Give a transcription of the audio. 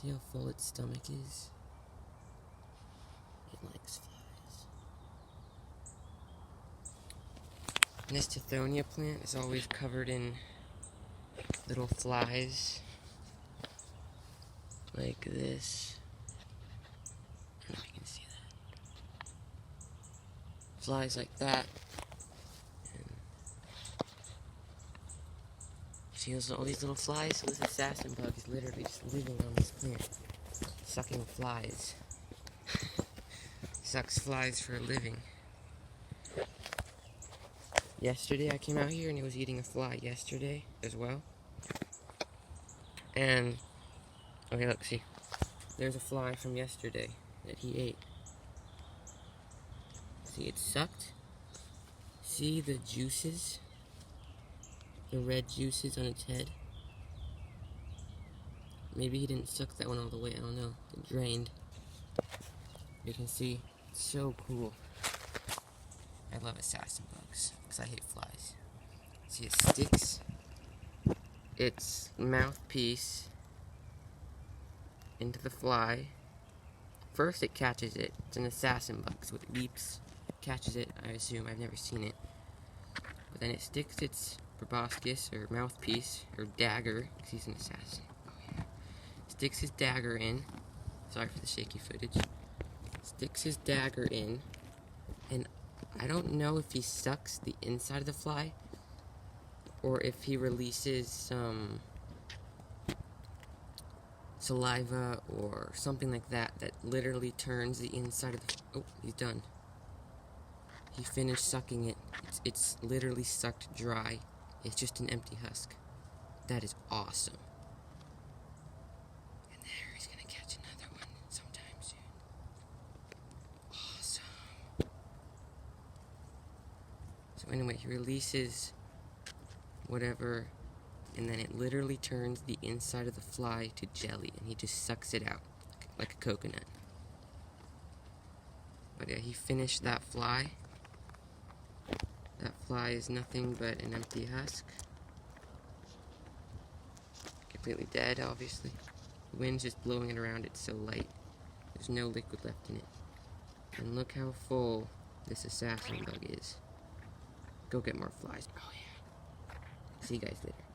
See how full its stomach is? It likes flies. And this Tithonia plant is always covered in little flies. Like this. I don't know if you can see that. Flies like that. And see all these little flies? So this assassin bug is literally just living on this plant. Sucking flies. Sucks flies for a living. Yesterday I came out here and it was eating a fly yesterday as well. And, okay, look, see. There's a fly from yesterday that he ate. See, it sucked. See the juices? The red juices on its head? Maybe he didn't suck that one all the way, I don't know. It drained. You can see, it's so cool. I love assassin bugs, because I hate flies. See, it sticks its mouthpiece into the fly. First it catches it. It's an assassin bug, so it leaps, catches it, I assume. I've never seen it. But then it sticks its proboscis, or mouthpiece, or dagger, because he's an assassin. Oh yeah. Sticks his dagger in. Sorry for the shaky footage. Sticks his dagger in, and I don't know if he sucks the inside of the fly, or if he releases some saliva or something like that that literally turns the inside of the... Oh, he's done. He finished sucking it. It's literally sucked dry. It's just an empty husk. That is awesome. And there, he's gonna catch another one sometime soon. Awesome. So anyway, he releases whatever, and then it literally turns the inside of the fly to jelly, and he just sucks it out like a coconut. But yeah, he finished that fly. That fly is nothing but an empty husk. Completely dead, obviously. The wind's just blowing it around, it's so light. There's no liquid left in it. And look how full this assassin bug is. Go get more flies. Oh yeah. See you guys later.